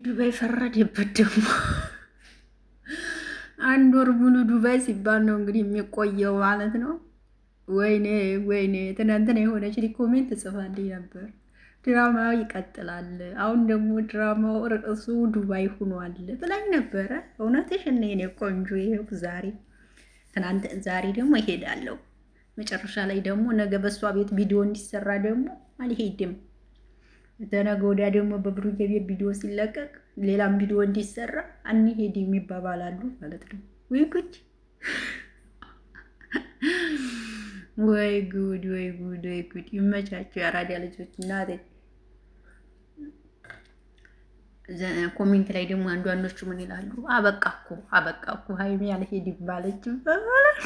ዱባይ ፈረደበት ደግሞ አንድ ወር ሙሉ ዱባይ ሲባል ነው እንግዲህ የሚቆየው ማለት ነው። ወይኔ ወይኔ ትናንትና የሆነች ኮሜንት ጽፋልኝ ነበር። ድራማው ይቀጥላል። አሁን ደግሞ ድራማው ርዕሱ ዱባይ ሆኗል ብላኝ ነበረ። እውነትሽ እና የኔ ቆንጆ ይኸው ዛሬ ደግሞ ይሄዳለሁ። መጨረሻ ላይ ደግሞ ነገ በሷ ቤት ቪዲዮ እንዲሰራ ደግሞ አልሄድም። ተነገ ወዲያ ደግሞ በብሩኬ ቤት ቪዲዮ ሲለቀቅ ሌላም ቪዲዮ እንዲሰራ አንሄድም ይባባላሉ ማለት ነው። ወይ ጉድ ወይ ጉድ ወይ ጉድ ወይ ጉድ! ይመቻቸው የአራዳ ልጆች። እናቴ ኮሜንት ላይ ደግሞ አንዳንዶቹ ምን ይላሉ? አበቃ እኮ ሀይሚ አልሄድም ባለች ይባባላል።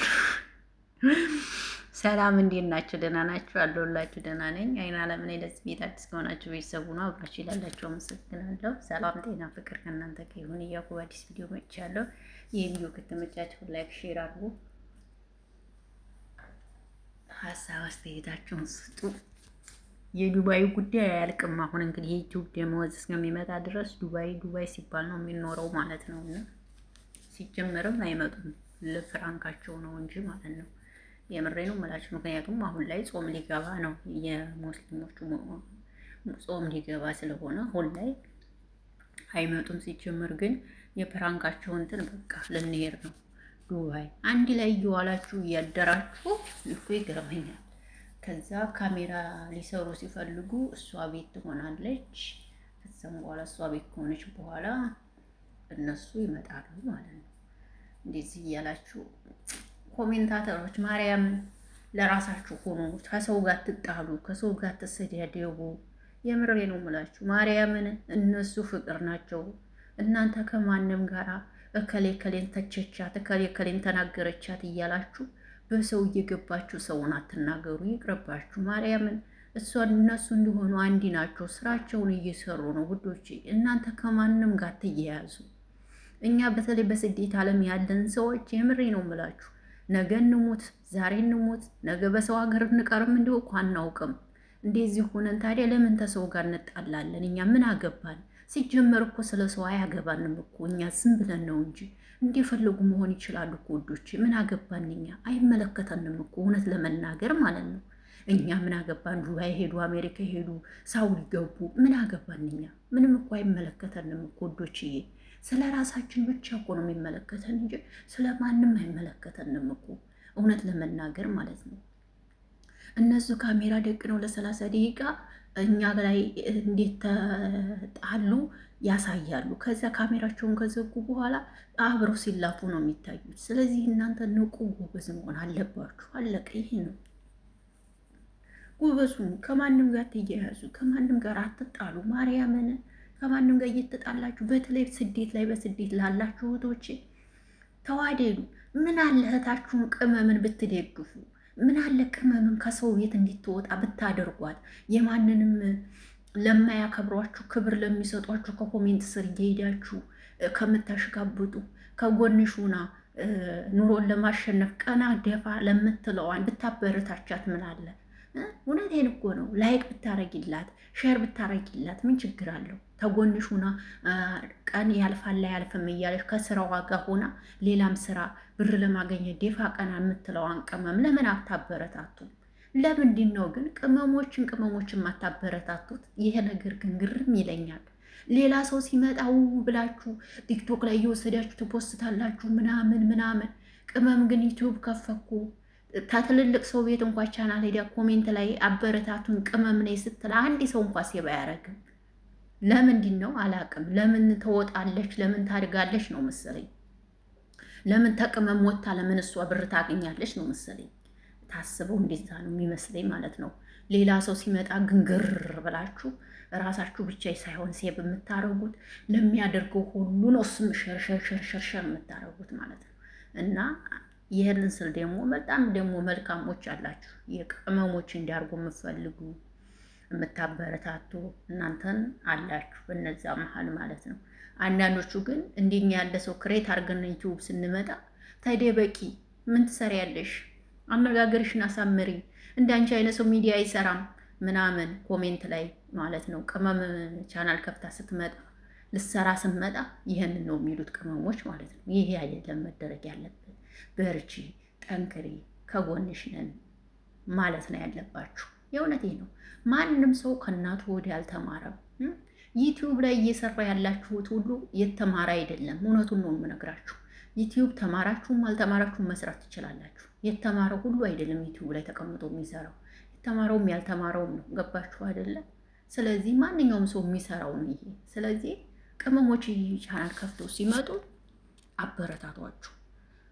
ሰላም እንዴት ናችሁ? ደህና ናችሁ? አለሁላችሁ። ደህና ነኝ። አይን አለም ላይ ለዚህ ቤት አዲስ ከሆናችሁ ቤተሰቡ ነው አብራችሁ ይላላችሁ። አመሰግናለሁ። ሰላም ጤና ፍቅር ከእናንተ ጋር ይሁን እያልኩ በአዲስ ቪዲዮ መጥቻለሁ። ይህ ቪዲዮ ከተመቻችሁ ላይክ፣ ሼር አድርጉ፣ ሀሳብ አስተያየታችሁን ስጡ። የዱባይ ጉዳይ አያልቅም። አሁን እንግዲህ የዩቲዩብ ደመወዝ እስከሚመጣ ድረስ ዱባይ ሲባል ነው የሚኖረው ማለት ነው። እና ሲጀመርም አይመጡም ለፍራንካቸው ነው እንጂ ማለት ነው። የምሬ ነው የምላችሁ። ምክንያቱም አሁን ላይ ጾም ሊገባ ነው፣ የሙስሊሞቹ ጾም ሊገባ ስለሆነ አሁን ላይ አይመጡም። ሲጀምር ግን የፕራንካቸው እንትን በቃ ልንሄድ ነው ዱባይ። አንድ ላይ እየዋላችሁ እያደራችሁ እኮ ይገርመኛል። ከዛ ካሜራ ሊሰሩ ሲፈልጉ እሷ ቤት ትሆናለች። ከዛም በኋላ እሷ ቤት ከሆነች በኋላ እነሱ ይመጣሉ ማለት ነው። እንደዚህ እያላችሁ ኮሜንታተሮች ማርያምን ለራሳችሁ ሆኑ። ከሰው ጋር ትጣሉ፣ ከሰው ጋር ትሰዳደቡ። የምሬ ነው የምላችሁ ማርያምን። እነሱ ፍቅር ናቸው። እናንተ ከማንም ጋራ እከሌ ከሌን ተቸቻት፣ እከሌ ከሌን ተናገረቻት እያላችሁ በሰው እየገባችሁ ሰውን አትናገሩ። ይቅርባችሁ ማርያምን። እነሱ እንዲሆኑ አንዲ ናቸው። ስራቸውን እየሰሩ ነው ውዶቼ። እናንተ ከማንም ጋር ትያያዙ። እኛ በተለይ በስደት ዓለም ያለን ሰዎች የምሬ ነው የምላችሁ ነገ እንሙት ዛሬ እንሙት ነገ በሰው ሀገር እንቀርም እንዲሁ እኮ አናውቅም። እንደዚህ ሆነን ታዲያ ለምን ተሰው ጋር እንጣላለን? እኛ ምን አገባን? ሲጀመር እኮ ስለ ሰው አያገባንም እኮ እኛ ዝም ብለን ነው እንጂ እንደፈለጉ መሆን ይችላሉ እኮ ወዶቼ። ምን አገባን? እኛ አይመለከተንም እኮ እውነት ለመናገር ማለት ነው። እኛ ምን አገባን? ዱባይ ሄዱ፣ አሜሪካ ሄዱ፣ ሳውዲ ገቡ፣ ምን አገባን? እኛ ምንም እኮ አይመለከተንም እኮ ወዶችዬ። ስለ ራሳችን ብቻ እኮ ነው የሚመለከተን እንጂ ስለ ማንም አይመለከተንም እኮ እውነት ለመናገር ማለት ነው። እነሱ ካሜራ ደቅነው ለ30 ደቂቃ እኛ ላይ እንዴት ተጣሉ ያሳያሉ። ከዛ ካሜራቸውን ከዘጉ በኋላ አብረው ሲላፉ ነው የሚታዩት። ስለዚህ እናንተ ንቁ፣ ጎበዝ መሆን አለባችሁ። አለቀ። ይሄ ነው ጎበዙ። ከማንም ጋር ትያያዙ፣ ከማንም ጋር አትጣሉ። ማርያምን ከማንም ጋር እየተጣላችሁ በተለይ ስደት ላይ በስደት ላላችሁ እህቶቼ ተዋደዱ። ምን አለ እህታችሁን ቅመምን ብትደግፉ፣ ምን አለ ቅመምን ከሰው ቤት እንድትወጣ ብታደርጓት። የማንንም ለማያከብሯችሁ ክብር ለሚሰጧችሁ ከኮሜንት ስር እየሄዳችሁ ከምታሽጋብጡ ከጎንሽ ሁና ኑሮን ለማሸነፍ ቀና ደፋ ለምትለዋን ብታበረታቻት ምን አለ? እውነቴን እኮ ነው። ላይክ ብታረጊላት ሼር ብታረጊላት ምን ችግር አለው? ተጎንሽ ሁና ቀን ያልፋል ላይ ያልፍም እያለች ከስራዋ ጋር ሆና ሌላም ስራ ብር ለማገኘት ደፋ ቀና የምትለዋን ቅመም ለምን አታበረታቱ? ለምንድን ነው ግን ቅመሞችን ማታበረታቱት? ይሄ ነገር ግን ግርም ይለኛል። ሌላ ሰው ሲመጣ ብላችሁ ቲክቶክ ላይ እየወሰዳችሁ ትፖስታላችሁ ምናምን። ቅመም ግን ዩቲዩብ ከፈኩ ታትልልቅ ሰው ቤት እንኳ ቻናል ሄዳ ኮሜንት ላይ አበረታቱን ቅመም ነኝ ስትል አንድ ሰው እንኳ ሴባ አያረግም። ለምንድን ነው አላቅም። ለምን ተወጣለች? ለምን ታድጋለች ነው መሰለኝ። ለምን ተቅመም ወጣ? ለምን እሷ ብር ታገኛለች ነው መሰለኝ። ታስበው እንደዛ ነው የሚመስለኝ ማለት ነው። ሌላ ሰው ሲመጣ ግንግር ብላችሁ ራሳችሁ ብቻ ሳይሆን ሴብ የምታረጉት ለሚያደርገው ሁሉ ነው ስም ሸርሸር የምታረጉት ማለት ነው። እና ይህንን ስል ደግሞ በጣም ደግሞ መልካሞች አላችሁ፣ የቅመሞች እንዲያርጉ የምትፈልጉ የምታበረታቱ እናንተን አላችሁ በነዛ መሀል ማለት ነው። አንዳንዶቹ ግን እንደኛ ያለ ሰው ክሬት አርገን ዩቲዩብ ስንመጣ ተደበቂ፣ ምን ትሰሪያለሽ? አነጋገርሽን አሳምሪ፣ እንዳንቺ አይነት ሰው ሚዲያ አይሰራም ምናምን ኮሜንት ላይ ማለት ነው። ቅመም ቻናል ከፍታ ስትመጣ ልሰራ ስመጣ ይህንን ነው የሚሉት ቅመሞች ማለት ነው። ይሄ አይደለም መደረግ ያለበት። በርቺ፣ ጠንክሪ፣ ከጎንሽ ነን ማለት ነው ያለባችሁ። የእውነቴ ነው። ማንም ሰው ከእናቱ ወዲህ አልተማረም። ዩቲዩብ ላይ እየሰራ ያላችሁት ሁሉ የተማረ አይደለም። እውነቱን ነው የምነግራችሁ። ዩቲዩብ ተማራችሁም አልተማራችሁም መስራት ትችላላችሁ። የተማረው ሁሉ አይደለም ዩቲዩብ ላይ ተቀምጦ የሚሰራው። የተማረውም ያልተማረውም ነው። ገባችሁ አይደለም? ስለዚህ ማንኛውም ሰው የሚሰራው ነው ይሄ። ስለዚህ ቅመሞች ቻናል ከፍተው ሲመጡ አበረታቷቸው፣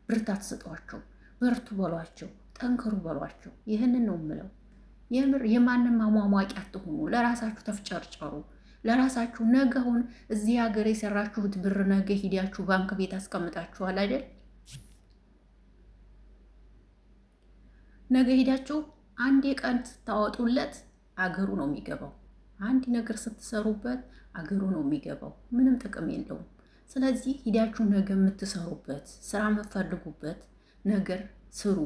ብርታት ስጧቸው፣ በርቱ በሏቸው፣ ጠንክሩ በሏቸው። ይህንን ነው የምለው። የምር የማንም አሟሟቂ አትሆኑ። ለራሳችሁ ተፍጨርጨሩ። ለራሳችሁ ነገ አሁን እዚህ ሀገር የሰራችሁት ብር ነገ ሂዳችሁ ባንክ ቤት አስቀምጣችኋል አይደል? ነገ ሂዳችሁ አንድ ቀን ስታወጡለት አገሩ ነው የሚገባው። አንድ ነገር ስትሰሩበት አገሩ ነው የሚገባው። ምንም ጥቅም የለውም። ስለዚህ ሂዳችሁ ነገ የምትሰሩበት ስራ የምትፈልጉበት ነገር ስሩ።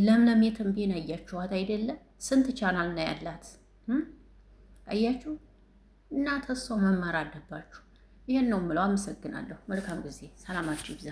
ለምለም የተንቤን አያችኋት አይደለም? ስንት ቻናል ነው ያላት አያችሁ? እና ተሷ መማር አለባችሁ። ይሄን ነው የምለው። አመሰግናለሁ። መልካም ጊዜ። ሰላማችሁ ይብዛ።